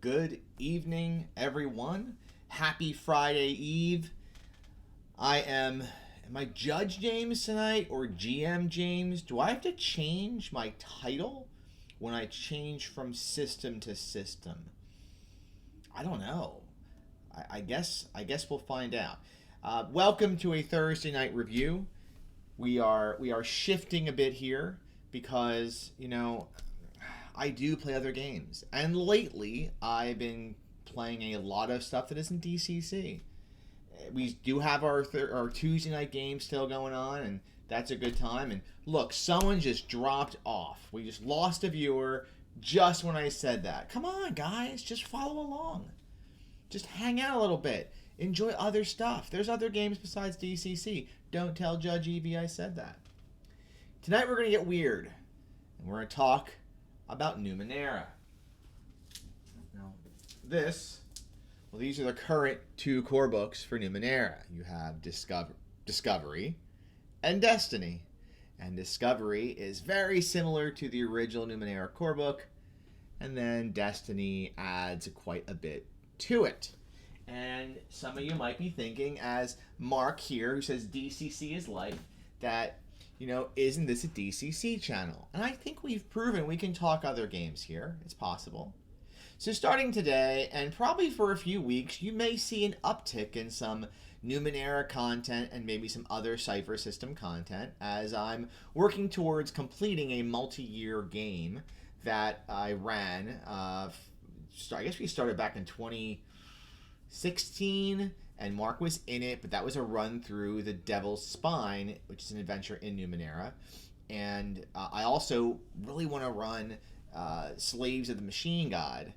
Good evening, everyone. Happy Friday Eve. Am I Judge James tonight or GM James? Do I have to change my title when I change from system to system? I don't know. I guess we'll find out. Welcome to a Thursday night review. We are shifting a bit here because I do play other games, and lately I've been playing a lot of stuff that isn't DCC. We do have our Tuesday night game still going on, and that's a good time. And look, someone just dropped off. We just lost a viewer just when I said that. Come on, guys, just follow along. Just hang out a little bit. Enjoy other stuff. There's other games besides DCC. Don't tell Judge Evie I said that. Tonight we're going to get weird, and we're going to talk about Numenera. Now, these are the current two core books for Numenera. You have Discovery and Destiny. And Discovery is very similar to the original Numenera core book, and then Destiny adds quite a bit to it. And some of you might be thinking, as Mark here, who says DCC is life, that isn't this a DCC channel? And I think we've proven we can talk other games here. It's possible. So starting today, and probably for a few weeks, you may see an uptick in some Numenera content and maybe some other Cypher System content as I'm working towards completing a multi-year game that I ran. I guess we started back in 2016. And Mark was in it, but that was a run through the Devil's Spine, which is an adventure in Numenera. And I also really want to run Slaves of the Machine God,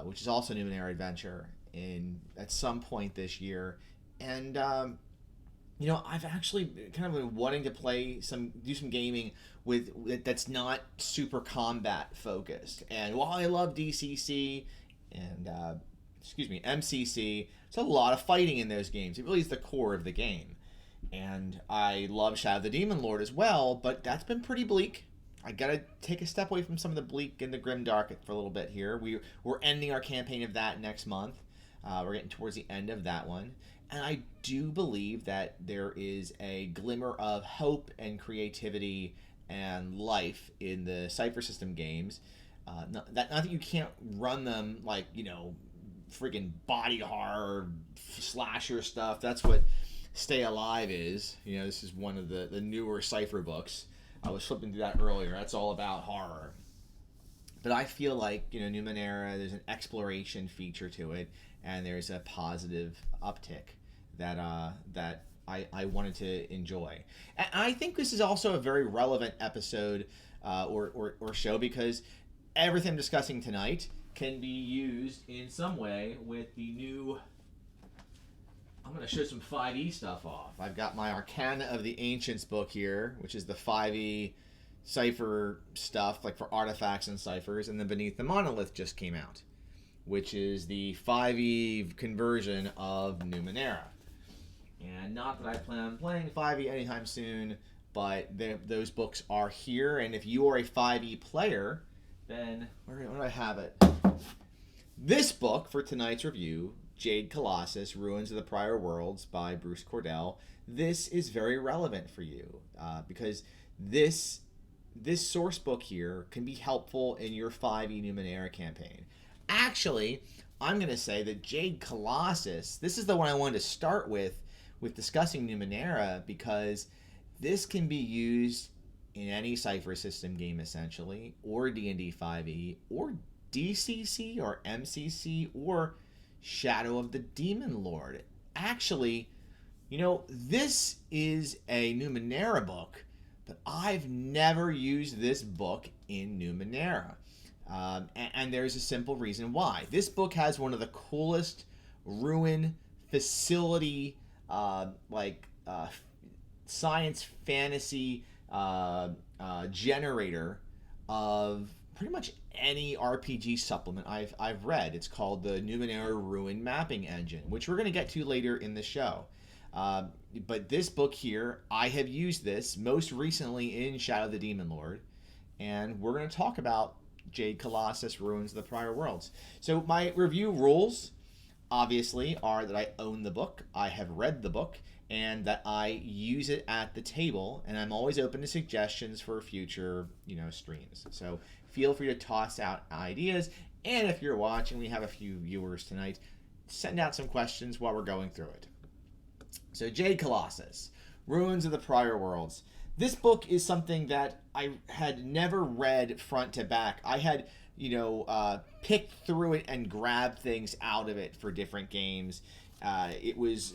which is also a Numenera adventure at some point this year. And I've actually kind of been wanting to do some gaming that's not super combat focused. And while I love DCC and MCC, there's a lot of fighting in those games. It really is the core of the game. And I love Shadow of the Demon Lord as well, but that's been pretty bleak. I gotta take a step away from some of the bleak and the grim dark for a little bit here. We're ending our campaign of that next month. We're getting towards the end of that one. And I do believe that there is a glimmer of hope and creativity and life in the Cypher System games. Not that you can't run them like, friggin' body horror slasher stuff. That's what Stay Alive is. This is one of the newer Cypher books. I was flipping through that earlier. That's all about horror. But I feel like, Numenera, there's an exploration feature to it, and there's a positive uptick that I wanted to enjoy. And I think this is also a very relevant episode or show, because everything I'm discussing tonight can be used in some way with the new... I'm going to show some 5e stuff off. I've got my Arcana of the Ancients book here, which is the 5e Cypher stuff, like for artifacts and ciphers, and then Beneath the Monolith just came out, which is the 5e conversion of Numenera. And not that I plan on playing 5e anytime soon, but those books are here, and if you are a 5e player, then where do I have it? This book for tonight's review, Jade Colossus, Ruins of the Prior Worlds by Bruce Cordell, this is very relevant for you because this source book here can be helpful in your 5e Numenera campaign. Actually, I'm going to say that Jade Colossus, this is the one I wanted to start with discussing Numenera, because this can be used in any Cypher System game essentially, or D&D 5e, or DCC, or MCC, or Shadow of the Demon Lord. Actually, this is a Numenera book, but I've never used this book in Numenera. And there's a simple reason why. This book has one of the coolest ruin facility, science fantasy generator of pretty much any RPG supplement I've read. It's called the Numenera Ruin Mapping Engine, which we're going to get to later in the show. But this book here, I have used this most recently in Shadow of the Demon Lord, and we're going to talk about Jade Colossus, Ruins of the Prior Worlds. So my review rules, obviously, are that I own the book, I have read the book, and that I use it at the table, and I'm always open to suggestions for future, streams. So feel free to toss out ideas, and if you're watching, we have a few viewers tonight, send out some questions while we're going through it. So Jade Colossus, Ruins of the Prior Worlds. This book is something that I had never read front to back. I had, picked through it and grabbed things out of it for different games. It was,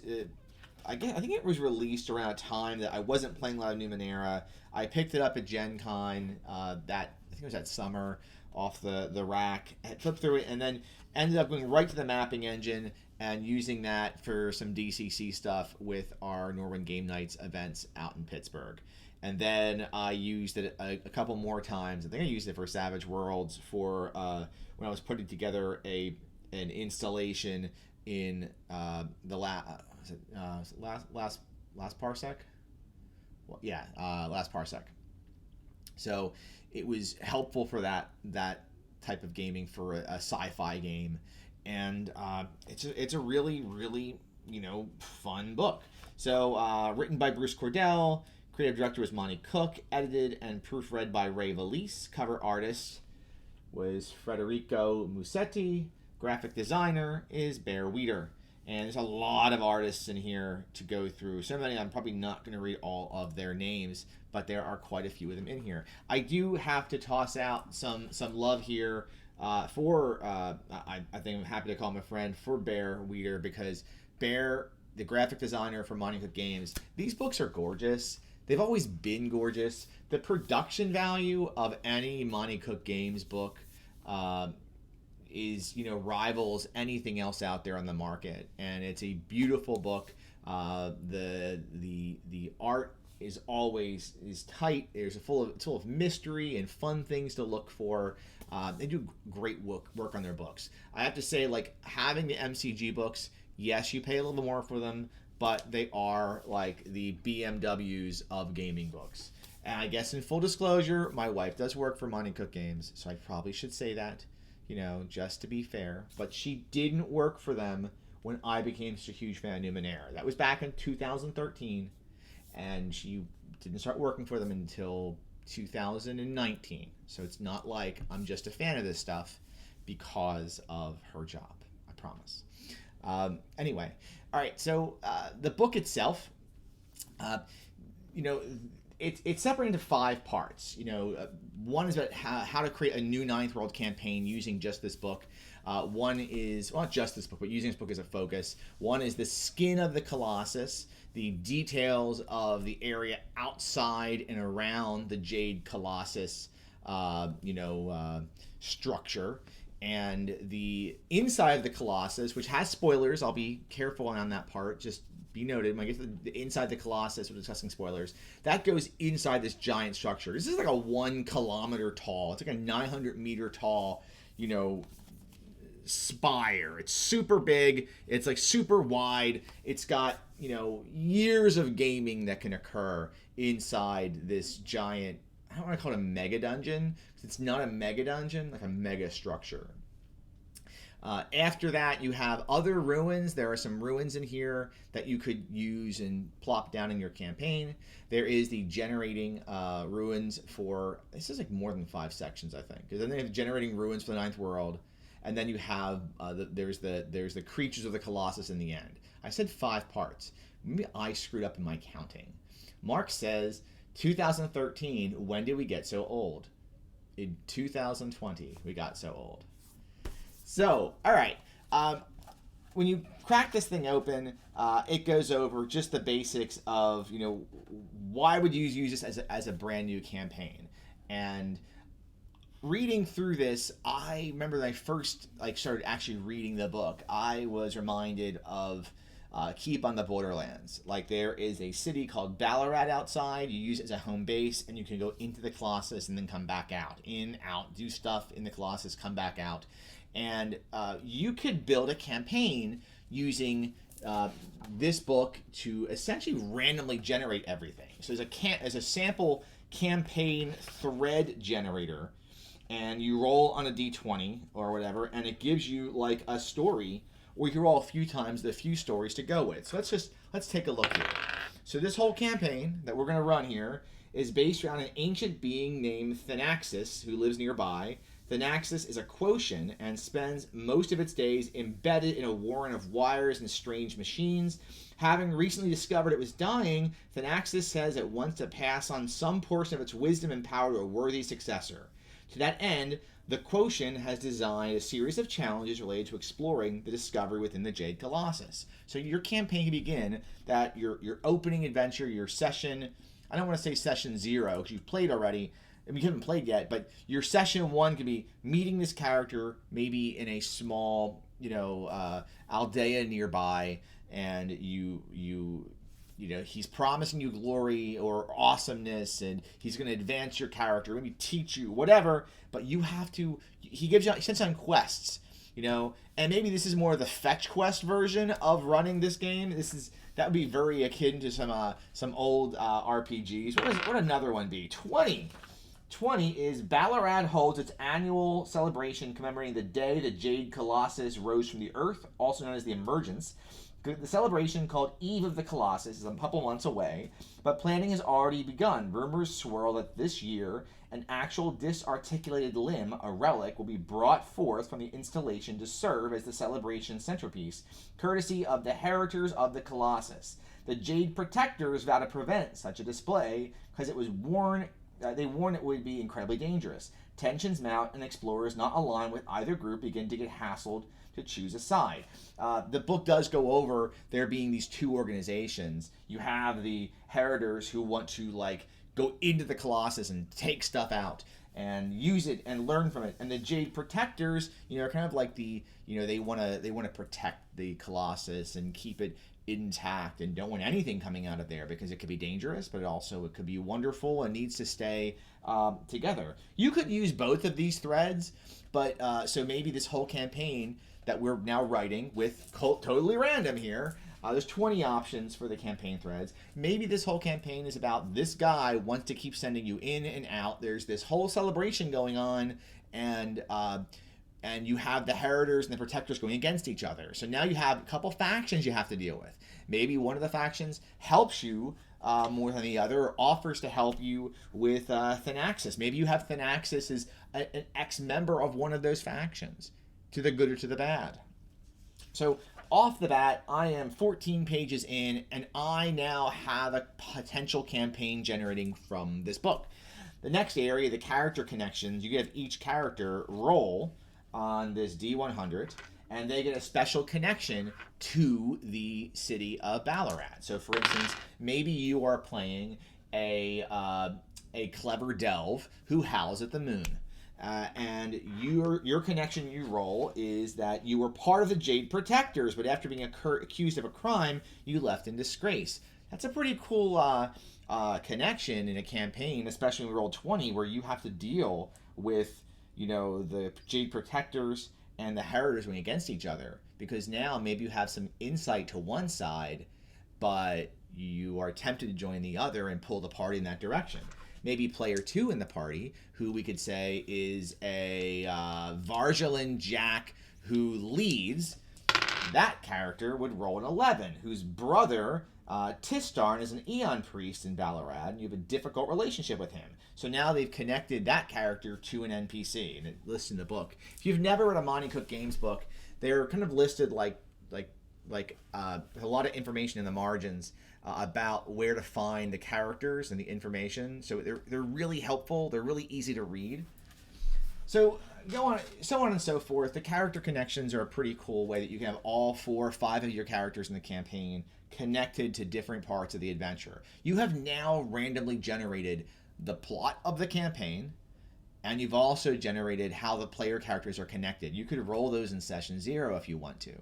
I think it was released around a time that I wasn't playing a lot of Numenera. I picked it up at Gen Con, I think it was that summer, off the rack. I flipped through it and then ended up going right to the mapping engine and using that for some DCC stuff with our Norwin Game Nights events out in Pittsburgh. And then I used it a couple more times. I think I used it for Savage Worlds for when I was putting together an installation in the last parsec. Well, yeah, last parsec. So it was helpful for that type of gaming for a sci-fi game, and it's a really, really fun book. So written by Bruce Cordell. Creative director was Monty Cook, edited and proofread by Ray Valise. Cover artist was Federico Musetti. Graphic designer is Bear Weeder. And there's a lot of artists in here to go through. So many, I'm probably not going to read all of their names, but there are quite a few of them in here. I do have to toss out some love here for, I think I'm happy to call him a friend, for Bear Weeder, because Bear, the graphic designer for Monty Cook Games, these books are gorgeous. They've always been gorgeous. The production value of any Monty Cook Games book is, rivals anything else out there on the market, and it's a beautiful book. The art is always tight. It's full of mystery and fun things to look for. They do great work on their books. I have to say, like, having the MCG books, yes, you pay a little bit more for them, but they are like the BMWs of gaming books. And I guess in full disclosure, my wife does work for Monty Cook Games, so I probably should say that, just to be fair. But she didn't work for them when I became such a huge fan of Numenera. That was back in 2013, and she didn't start working for them until 2019. So it's not like I'm just a fan of this stuff because of her job, I promise. Anyway, all right, so the book itself, it's separated into 5 parts. One is about how to create a new Ninth World campaign using just this book. One is, well, not just this book, but using this book as a focus. One is the skin of the Colossus, the details of the area outside and around the Jade Colossus, structure. And the inside of the Colossus, which has spoilers, I'll be careful on that part, just be noted. When I get to the inside the Colossus, we're discussing spoilers. That goes inside this giant structure. This is like a 1 kilometer tall, it's like a 900 meter tall, spire. It's super big. It's like super wide. It's got, years of gaming that can occur inside this giant, I don't want to call it a mega dungeon. It's not a mega dungeon, like a mega structure. After that, you have other ruins. There are some ruins in here that you could use and plop down in your campaign. There is the generating ruins for, this is like more than 5 sections, I think. Because then they have generating ruins for the Ninth World. And then you have, there's the creatures of the Colossus in the end. I said 5 parts. Maybe I screwed up in my counting. Mark says, 2013, when did we get so old? In 2020, we got so old. So, all right. When you crack this thing open, it goes over just the basics of, why would you use this as a brand new campaign? And reading through this, I remember when I first started actually reading the book, I was reminded of Keep on the Borderlands. Like, there is a city called Ballarat outside. You use it as a home base, and you can go into the Colossus and then come back out. In, out, do stuff in the Colossus, come back out. And you could build a campaign using this book to essentially randomly generate everything. So there's a sample campaign thread generator and you roll on a d20 or whatever, and it gives you like a story, or you can roll a few times the few stories to go with. So let's take a look here. So this whole campaign that we're going to run here is based around an ancient being named Thanaxis who lives nearby. Thanaxis is a quotient and spends most of its days embedded in a warren of wires and strange machines. Having recently discovered it was dying, Thanaxis says it wants to pass on some portion of its wisdom and power to a worthy successor. To that end, the quotient has designed a series of challenges related to exploring the discovery within the Jade Colossus. So your campaign can begin that your opening adventure, your session, I don't want to say session 0 because you've played already, I mean, you haven't played yet, but your session 1 could be meeting this character maybe in a small, aldea nearby, and he's promising you glory or awesomeness, and he's going to advance your character, maybe teach you whatever, but you have to, he sends on quests, and maybe this is more of the fetch quest version of running this game. That would be very akin to some old RPGs. What would another one be? 20 is Ballarat holds its annual celebration commemorating the day the Jade Colossus rose from the earth, also known as the Emergence. The celebration, called Eve of the Colossus, is a couple months away, but planning has already begun. Rumors swirl that this year, an actual disarticulated limb, a relic, will be brought forth from the installation to serve as the celebration centerpiece, courtesy of the Heritors of the Colossus. The Jade Protectors vow to prevent such a display because they warn it would be incredibly dangerous. Tensions mount, and explorers not aligned with either group begin to get hassled to choose a side. The book does go over there being these two organizations. You have the Heritors who want to go into the Colossus and take stuff out and use it and learn from it, and the Jade Protectors, are kind of like they want to protect the Colossus and keep it intact and don't want anything coming out of there because it could be dangerous, but it could be wonderful and needs to stay together. You could use both of these threads, but so maybe this whole campaign that we're now writing with totally random here. There's 20 options for the campaign threads. Maybe this whole campaign is about this guy wants to keep sending you in and out. There's this whole celebration going on, and you have the Heritors and the Protectors going against each other. So now you have a couple factions you have to deal with. Maybe one of the factions helps you more than the other, or offers to help you with Thanaxis. Maybe you have Thanaxis as an ex-member of one of those factions, to the good or to the bad. So off the bat, I am 14 pages in, and I now have a potential campaign generating from this book. The next area, the character connections, you give each character roll on this D100, and they get a special connection to the city of Ballarat. So, for instance, maybe you are playing a clever delve who howls at the moon. And your connection you roll is that you were part of the Jade Protectors, but after being accused of a crime, you left in disgrace. That's a pretty cool connection in a campaign, especially when we roll 20, where you have to deal with the Jade Protectors and the Heritors going against each other, because now maybe you have some insight to one side, but you are tempted to join the other and pull the party in that direction. Maybe player 2 in the party, who we could say is a Varjalin Jack who leads, that character would roll an 11, whose brother Tistarn is an Eon priest in Ballarat, and you have a difficult relationship with him. So now they've connected that character to an NPC, and it lists in the book. If you've never read a Monty Cook Games book, they're kind of listed like a lot of information in the margins about where to find the characters and the information. So they're really helpful. They're really easy to read. So so on and so forth. The character connections are a pretty cool way that you can have all 4 or 5 of your characters in the campaign connected to different parts of the adventure. You have now randomly generated the plot of the campaign, and you've also generated how the player characters are connected. You could roll those in session 0 if you want to,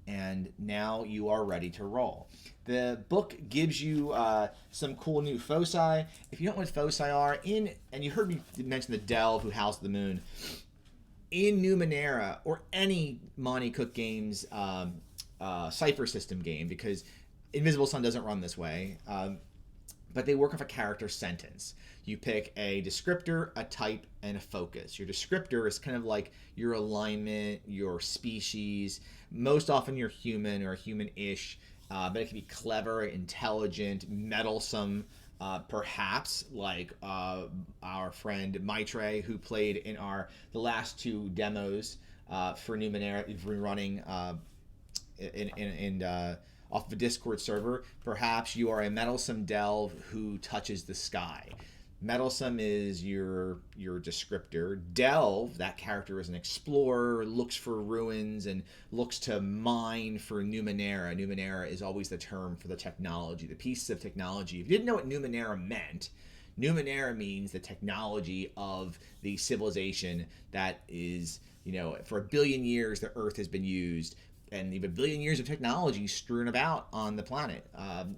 and now you are ready to roll. The book gives you some cool new foci. If you don't know what foci are, and you heard me mention the Delve who howls the moon, in Numenera or any Monty Cook Games cipher system game, because Invisible Sun doesn't run this way, but they work off a character sentence. You pick a descriptor, a type, and a focus. Your descriptor is kind of like your alignment, your species. Most often you're human or human-ish, but it can be clever, intelligent, meddlesome, perhaps like our friend Maitre, who played in the last two demos for Numenera. We've been running off of a Discord server. Perhaps you are a meddlesome delve who touches the sky. Meddlesome is your descriptor. Delve, that character is an explorer, looks for ruins and looks to mine for Numenera. Numenera is always the term for the technology, the pieces of technology. If you didn't know what Numenera meant, Numenera means the technology of the civilization that is, for 1 billion years the Earth has been used, and even 1 billion years of technology strewn about on the planet.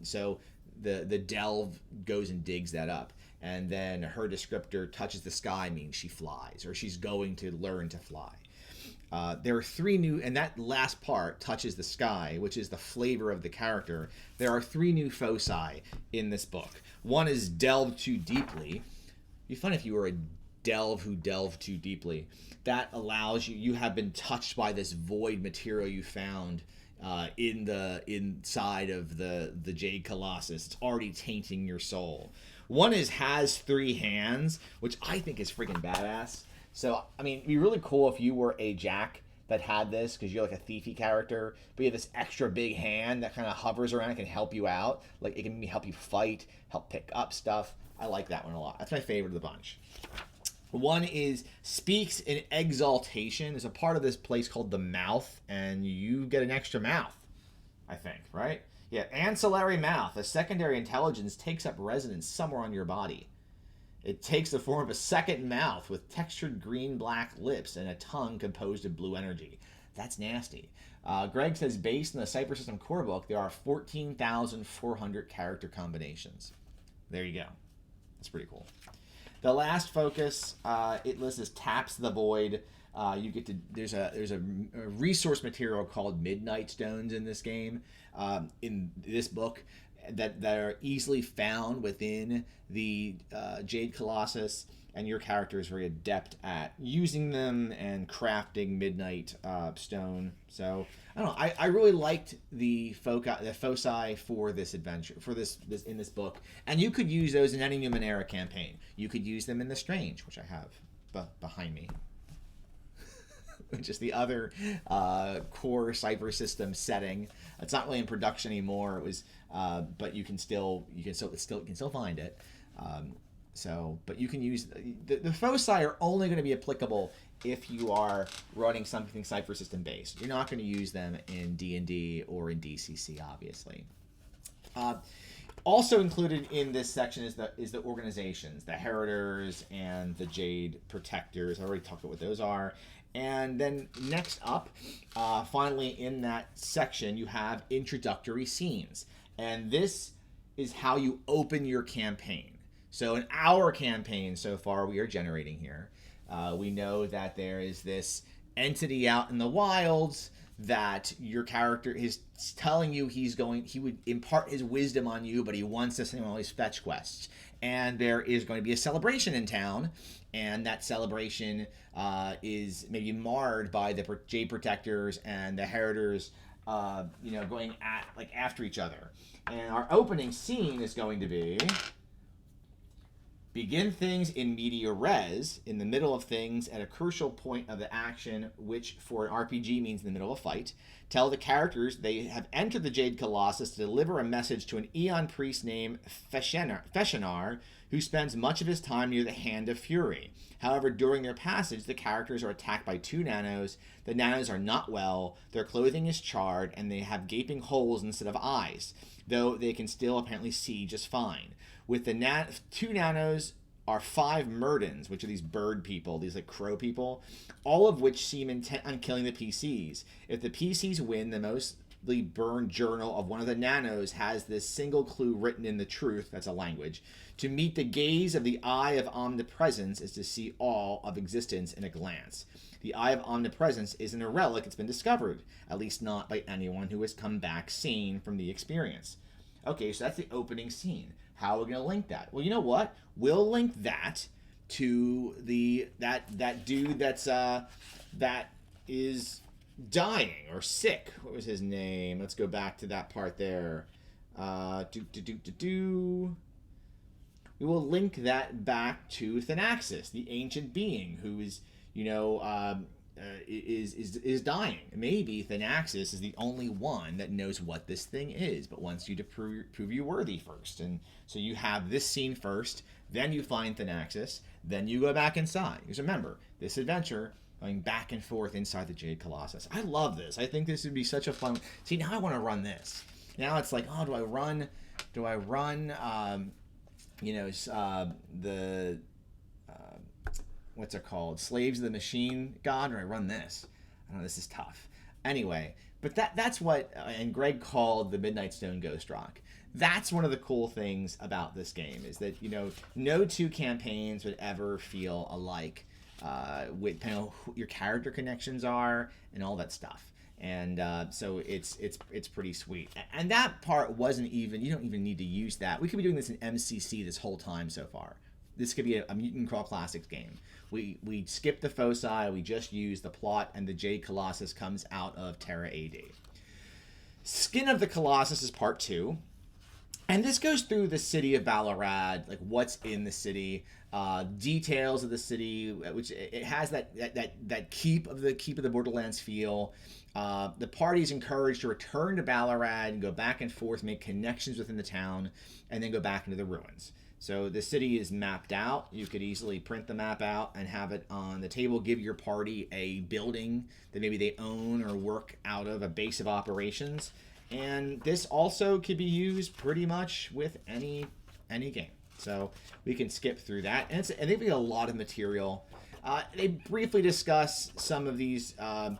So the delve goes and digs that up. And then her descriptor, touches the sky, means she flies, or she's going to learn to fly. There are 3 new, and that last part, touches the sky, which is the flavor of the character. There are 3 new foci in this book. One is delve too deeply. It'd be fun if you were a delve who delved too deeply. That allows you have been touched by this void material you found inside of the Jade Colossus. It's already tainting your soul. One has 3 hands, which I think is freaking badass. So, I mean, it'd be really cool if you were a Jack that had this, because you're like a thiefy character, but you have this extra big hand that kind of hovers around and can help you out. Like, it can help you fight, help pick up stuff. I like that one a lot. That's my favorite of the bunch. One is speaks in exaltation. There's a part of this place called the mouth, and you get an extra mouth, I think, right? Yeah, ancillary mouth. A secondary intelligence takes up residence somewhere on your body. It takes the form of a second mouth with textured green-black lips and a tongue composed of blue energy. That's nasty. Greg says, based on the Cypher System core book, there are 14,400 character combinations. There you go. That's pretty cool. The last focus, it lists as taps the void. You get to there's a resource material called Midnight Stones in this game, in this book, that are easily found within the Jade Colossus, and your character is very adept at using them and crafting Midnight Stone. So I don't know. I really liked the foci for this adventure, for this in this book, and you could use those in any Numenera campaign. You could use them in the Strange, which I have behind me, which is the other core Cypher System setting. It's not really in production anymore. It was, but you can still find it. But you can use the foci are only going to be applicable if you are running something Cypher System based. You're not going to use them in D&D or in DCC, obviously. Also included in this section is the organizations, the Heritors and the Jade Protectors. I already talked about what those are. And then next up, finally in that section, you have introductory scenes. And this is how you open your campaign. So in our campaign so far we are generating here, we know that there is this entity out in the wilds that your character is telling you he would impart his wisdom on you, but he wants to send all these fetch quests. And there is going to be a celebration in town, and that celebration is maybe marred by the Jade Protectors and the Heritors, going after each other. And our opening scene is going to be: begin things in media res, in the middle of things at a crucial point of the action, which for an RPG means in the middle of a fight. Tell the characters they have entered the Jade Colossus to deliver a message to an Aeon priest named Feshenar, who spends much of his time near the Hand of Fury. However, during their passage, the characters are attacked by 2 nanos. The nanos are not well, their clothing is charred, and they have gaping holes instead of eyes, though they can still apparently see just fine. With the 2 nanos are 5 Murdens, which are these bird people, these like crow people, all of which seem intent on killing the PCs. If the PCs win, the mostly burned journal of one of the nanos has this single clue written in the truth, that's a language: to meet the gaze of the Eye of Omnipresence is to see all of existence in a glance. The Eye of Omnipresence isn't a relic, it's been discovered, at least not by anyone who has come back sane from the experience. Okay, so that's the opening scene. How are we going to link that? Well, you know what? We'll link that to that dude that is dying or sick. What was his name? Let's go back to that part there. We will link that back to Thanaxis, the ancient being who is, is dying. Maybe Thanaxis is the only one that knows what this thing is, but wants you to prove you worthy first. And so you have this scene first, then you find Thanaxis, then you go back inside. Because remember, this adventure going back and forth inside the Jade Colossus. I love this. I think this would be such a fun. See, now I want to run this. Now it's like, oh, do I run? What's it called? Slaves of the Machine God, or I run this? I don't know, this is tough. Anyway, but that's what, and Greg called the Midnight Stone Ghost Rock. That's one of the cool things about this game, is that, no two campaigns would ever feel alike, with depending on who your character connections are and all that stuff. And so it's pretty sweet. And that part wasn't even, you don't even need to use that. We could be doing this in MCC this whole time so far. This could be a Mutant Crawl Classics game. We skip the foci, we just use the plot, and the Jade Colossus comes out of Terra AD. Skin of the Colossus is part 2. And this goes through the city of Ballarat, like what's in the city, details of the city, which it has that keep of the Borderlands feel. The party is encouraged to return to Ballarat and go back and forth, make connections within the town, and then go back into the ruins. So the city is mapped out. You could easily print the map out and have it on the table, give your party a building that maybe they own or work out of, a base of operations. And this also could be used pretty much with any game. So we can skip through that. And I think we got a lot of material. They briefly discuss some of these, a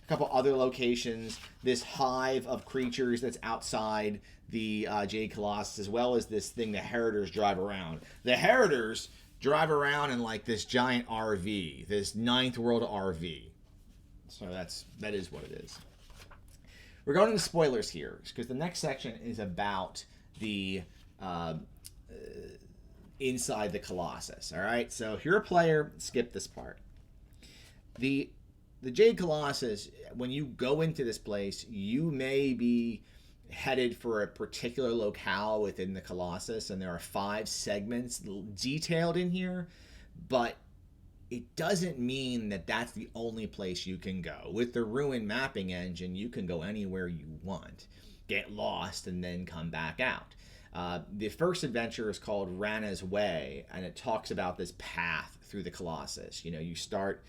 couple other locations. This hive of creatures that's outside the Jade Colossus, as well as this thing the Heritors drive around. The Heritors drive around in like this giant RV, this Ninth World RV. So that is what it is. We're going into spoilers here, because the next section is about the inside the Colossus. All right, so if you're a player, skip this part. The Jade Colossus, when you go into this place, you may be headed for a particular locale within the Colossus, and there are 5 segments detailed in here, but it doesn't mean that that's the only place you can go. With the Ruin mapping engine, you can go anywhere you want, get lost, and then come back out. The first adventure is called Rana's Way, and it talks about this path through the Colossus. You start,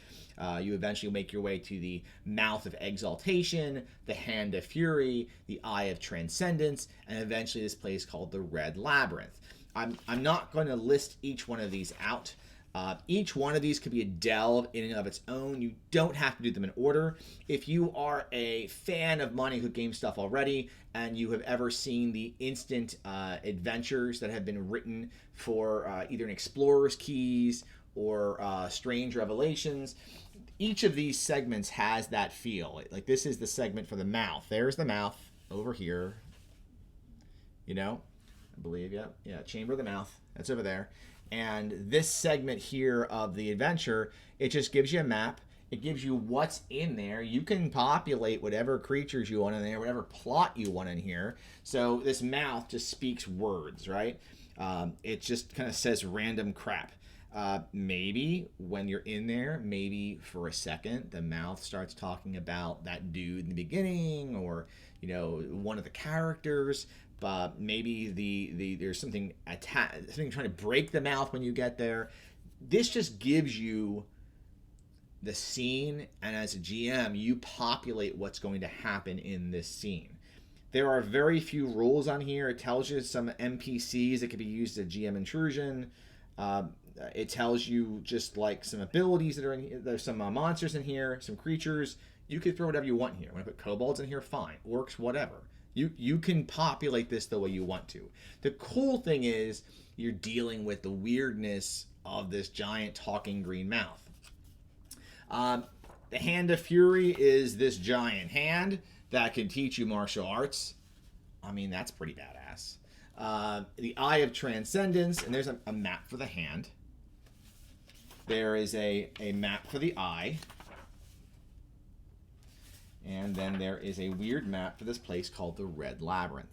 you eventually make your way to the Mouth of Exaltation, the Hand of Fury, the Eye of Transcendence, and eventually this place called the Red Labyrinth. I'm not going to list each one of these out. Each one of these could be a delve in and of its own. You don't have to do them in order. If you are a fan of Monty Hook Game stuff already, and you have ever seen the instant adventures that have been written for either an Explorer's Keys or Strange Revelations, each of these segments has that feel. Like this is the segment for the mouth. There's the mouth over here. I believe, yeah, Chamber of the Mouth. That's over there. And this segment here of the adventure, it just gives you a map. It gives you what's in there. You can populate whatever creatures you want in there, whatever plot you want in here. So this mouth just speaks words, right? It just kind of says random crap. Maybe when you're in there, maybe for a second, the mouth starts talking about that dude in the beginning, or one of the characters. Maybe there's something trying to break the mouth when you get there. This just gives you the scene, and as a GM, you populate what's going to happen in this scene. There are very few rules on here. It tells you some NPCs that could be used as a GM intrusion. It tells you just like some abilities that are in here. There's some monsters in here, some creatures. You could throw whatever you want in here. Want to put kobolds in here? Fine. Orcs, whatever. You can populate this the way you want to. The cool thing is you're dealing with the weirdness of this giant talking green mouth. The Hand of Fury is this giant hand that can teach you martial arts. I mean, that's pretty badass. The Eye of Transcendence, and there's a map for the hand. There is a map for the eye. And then there is a weird map for this place called the Red Labyrinth.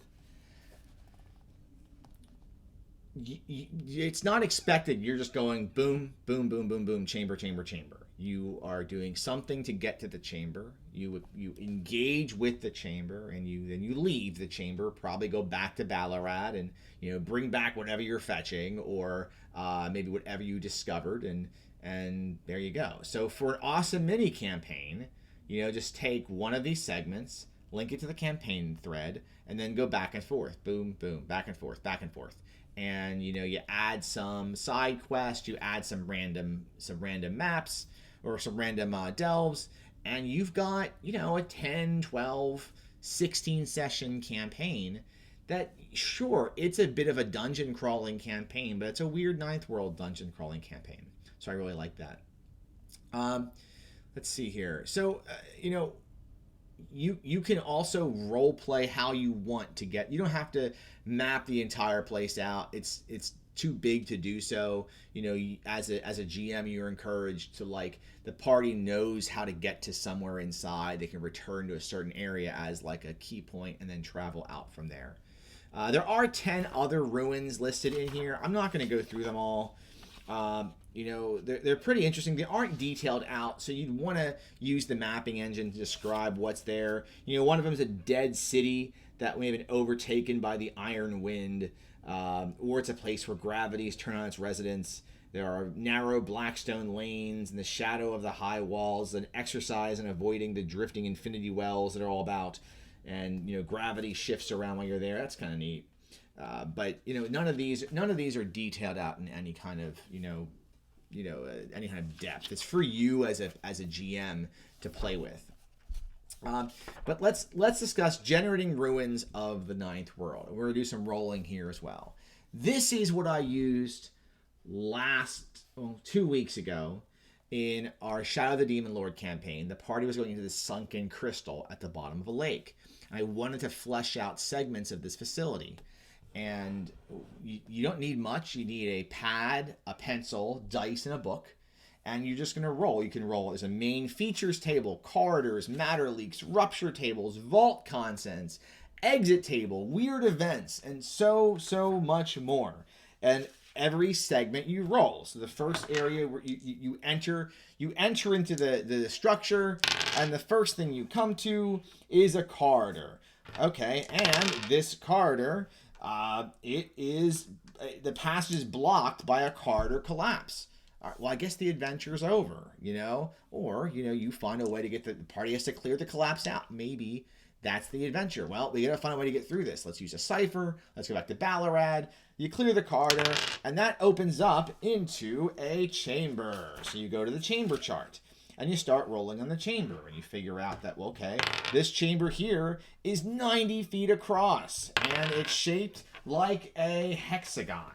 It's not expected. You're just going boom, boom, boom, boom, boom, chamber, chamber, chamber. You are doing something to get to the chamber. You engage with the chamber, and then you leave the chamber. Probably go back to Ballarat and bring back whatever you're fetching, or maybe whatever you discovered, and there you go. So for an awesome mini campaign, just take one of these segments, link it to the campaign thread, and then go back and forth, boom, boom, back and forth, back and forth. And you add some side quests, you add some random maps or some random delves, and you've got a 10, 12, 16 session campaign that, sure, it's a bit of a dungeon crawling campaign, but it's a weird Ninth World dungeon crawling campaign. So I really like that. Let's see here. So you can also role play how you want to get. You don't have to map the entire place out. It's too big to do so. As a GM, you're encouraged to, the party knows how to get to somewhere inside. They can return to a certain area as a key point and then travel out from there. There are 10 other ruins listed in here. I'm not going to go through them all. They're pretty interesting. They aren't detailed out, so you'd want to use the mapping engine to describe what's there. One of them is a dead city that may have been overtaken by the Iron Wind, or it's a place where gravity has turned on its residents. There are narrow blackstone lanes in the shadow of the high walls, an exercise in avoiding the drifting infinity wells that are all about, and gravity shifts around while you're there. That's kind of neat. But none of these are detailed out in any kind of any kind of depth. It's for you as a GM to play with. But let's discuss generating ruins of the Ninth World. We're gonna do some rolling here as well. This is what I used 2 weeks ago in our Shadow of the Demon Lord campaign. The party was going into this sunken crystal at the bottom of a lake. I wanted to flesh out segments of this facility. And you don't need much. You need a pad, a pencil, dice, and a book. And you're just going to roll. You can roll. There's a main features table, corridors, matter leaks, rupture tables, vault contents, exit table, weird events, and so much more. And every segment you roll. So the first area where you enter into the structure, and the first thing you come to is a corridor. Okay, and this corridor... the passage is blocked by a corridor collapse. All right, well, I guess the adventure's over, or, you find a way to get the party has to clear the collapse out. Maybe that's the adventure. Well, we gotta find a way to get through this. Let's use a cipher. Let's go back to Ballarat. You clear the corridor, and that opens up into a chamber. So you go to the chamber chart. And you start rolling on the chamber, and you figure out that, well, okay, this chamber here is 90 feet across, and it's shaped like a hexagon.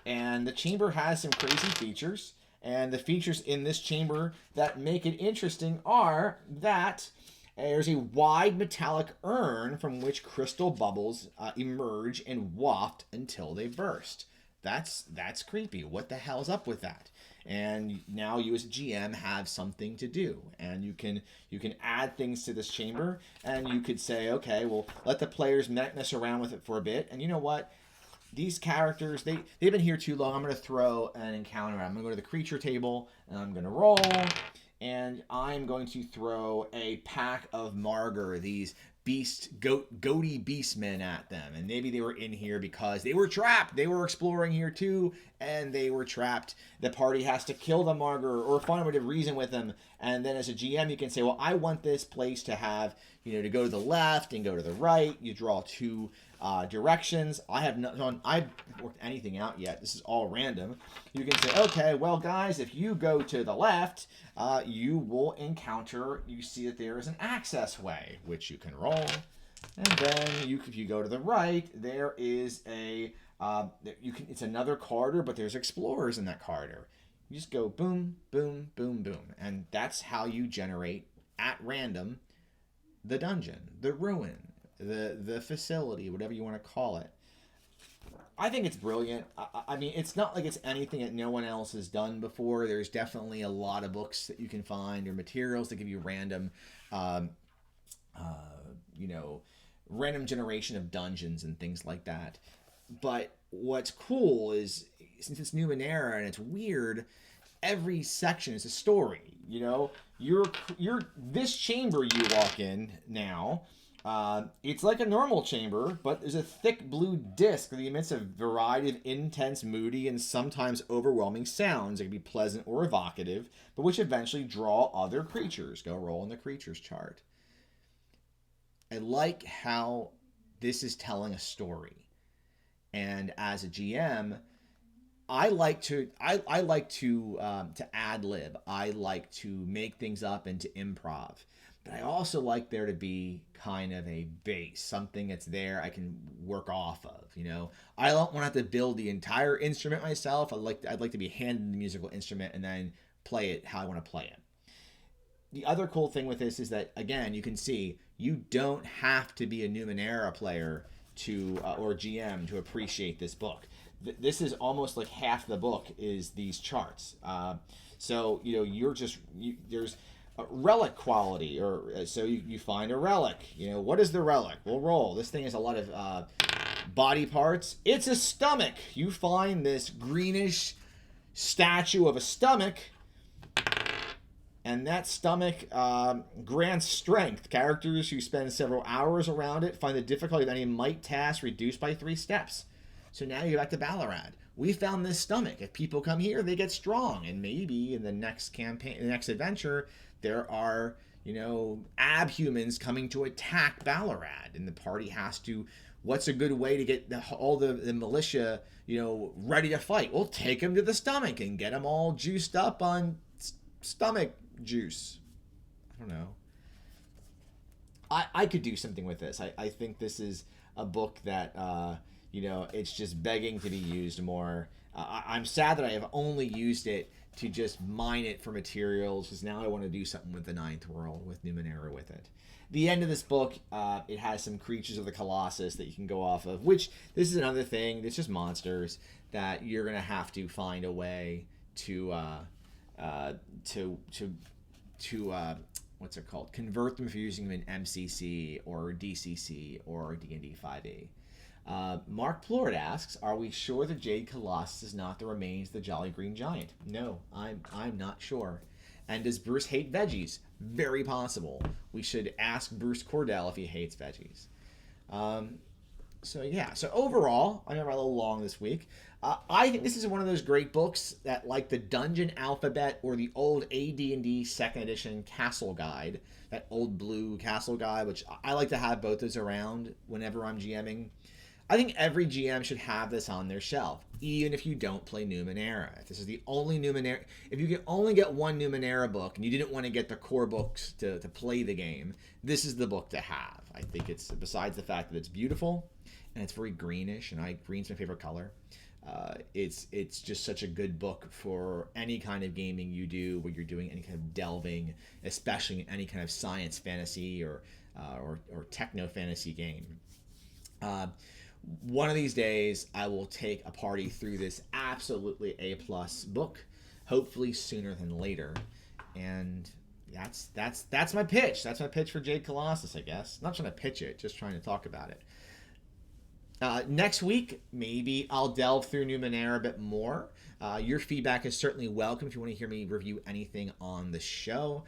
And the chamber has some crazy features, and the features in this chamber that make it interesting are that there's a wide metallic urn from which crystal bubbles emerge and waft until they burst. That's creepy. What the hell's up with that? And now you as a GM have something to do, and you can add things to this chamber, and you could say, okay, well, let the players mess around with it for a bit, and you know what? These characters, they've been here too long. I'm going to throw an encounter. I'm going to go to the creature table, and I'm going to roll, and I'm going to throw a pack of Marger, these goaty beastmen at them. And maybe they were in here because they were trapped. They were exploring here too, and they were trapped. The party has to kill the Marger or find a way to reason with them. And then as a GM, you can say, well, I want this place to have, to go to the left and go to the right. You draw two directions. I have not worked anything out yet. This is all random. You can say, okay, well, guys, if you go to the left, you will encounter, you see that there is an access way, which you can roll. And then if you go to the right, there is it's another corridor, but there's explorers in that corridor. You just go boom, boom, boom, boom. And that's how you generate at random the dungeon, the ruin, the facility, whatever you want to call it. I think it's brilliant. I mean, it's not like it's anything that no one else has done before. There's definitely a lot of books that you can find or materials that give you random, um, you know, random generation of dungeons and things like that. But what's cool is since it's Numenera and it's weird, every section is a story. You know, you're this chamber you walk in now. It's like a normal chamber, but there's a thick blue disc that emits a variety of intense, moody, and sometimes overwhelming sounds that can be pleasant or evocative, but which eventually draw other creatures. Go roll in the creatures chart. I like how this is telling a story, and as a GM, I like to ad lib. I like to make things up and to improv. But I also like there to be kind of a base, something that's there I can work off of. You know, I don't want to have to build the entire instrument myself. I'd like to be handed the musical instrument and then play it how I want to play it. The other cool thing with this is that again, you can see you don't have to be a Numenera player to or GM to appreciate this book. This is almost like half the book is these charts. So you know there's a relic quality, or so you find a relic. You know, what is the relic? We'll roll. This thing has a lot of body parts. It's a stomach. You find this greenish statue of a stomach, and that stomach grants strength. Characters who spend several hours around it find the difficulty of any might task reduced by 3 steps. So now you're back to Ballarat. We found this stomach. If people come here, they get strong. And maybe in the next campaign, the next adventure, there are, you know, abhumans coming to attack Ballarat. And the party has to, what's a good way to get all the militia, you know, ready to fight? We'll take them to the stomach and get them all juiced up on stomach juice. I don't know. I could do something with this. I think this is a book that you know, it's just begging to be used more. I'm sad that I have only used it to just mine it for materials, because now I want to do something with the Ninth World, with Numenera with it. The end of this book, it has some creatures of the Colossus that you can go off of, which this is another thing. It's just monsters that you're going to have to find a way to what's it called? Convert them if you're using them in MCC or DCC or D&D 5e. Mark Plord asks, "Are we sure the Jade Colossus is not the remains of the Jolly Green Giant?" No, I'm not sure. And does Bruce hate veggies? Very possible. We should ask Bruce Cordell if he hates veggies. So yeah. So overall, I know we're a little long this week. I think this is one of those great books that, like the Dungeon Alphabet or the old AD&D Second Edition Castle Guide, that old blue Castle Guide, which I like to have both those around whenever I'm GMing. I think every GM should have this on their shelf, even if you don't play Numenera. If this is the only Numenera, if you can only get one Numenera book and you didn't want to get the core books to play the game, this is the book to have. I think it's, besides the fact that it's beautiful and it's very greenish, and green's my favorite color. It's just such a good book for any kind of gaming you do, where you're doing any kind of delving, especially in any kind of science fantasy or techno fantasy game. One of these days, I will take a party through this absolutely A+ book, hopefully sooner than later. And that's my pitch. That's my pitch for Jade Colossus, I guess. Not trying to pitch it, just trying to talk about it. Next week, maybe I'll delve through Numenera a bit more. Your feedback is certainly welcome if you want to hear me review anything on the show.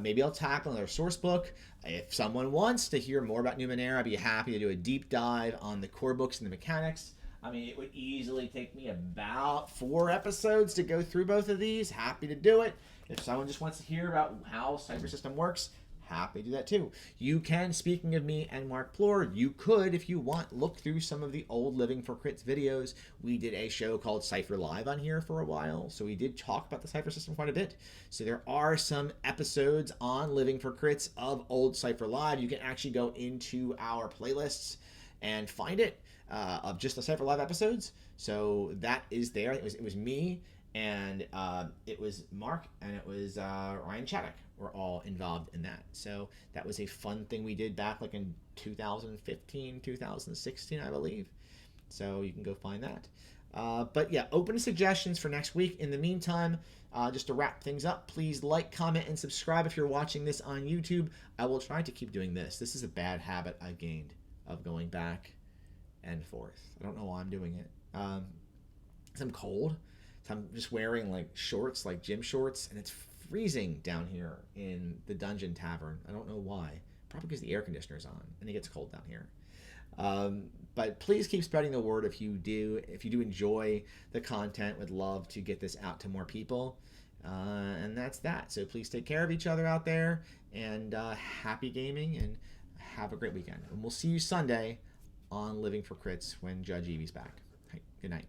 Maybe I'll tackle another source book. If someone wants to hear more about Numenera, I'd be happy to do a deep dive on the core books and the mechanics. I mean, it would easily take me about 4 episodes to go through both of these. Happy to do it. If someone just wants to hear about how Cyber System works, happy to do that too. You can, speaking of me and Mark Plord, you could, if you want, look through some of the old Living for Crits videos. We did a show called Cypher Live on here for a while, so we did talk about the Cypher System quite a bit. So there are some episodes on Living for Crits of old Cypher Live. You can actually go into our playlists and find it of just the Cypher Live episodes. So that is there. It was me, and it was Mark, and it was Ryan Chaddock were all involved in that. So that was a fun thing we did back like in 2015, 2016, I believe. So you can go find that. But yeah, open to suggestions for next week. In the meantime, just to wrap things up, please like, comment, and subscribe if you're watching this on YouTube. I will try to keep doing this. This is a bad habit I've gained of going back and forth. I don't know why I'm doing it. 'Cause I'm cold. So I'm just wearing like shorts, like gym shorts, and it's freezing down here in the Dungeon Tavern. I don't know why. Probably because the air conditioner's on and it gets cold down here. But please keep spreading the word if you do enjoy the content. Would love to get this out to more people. And that's that. So please take care of each other out there, and happy gaming, and have a great weekend. And we'll see you Sunday on Living for Crits when Judge Evie's back. Good night.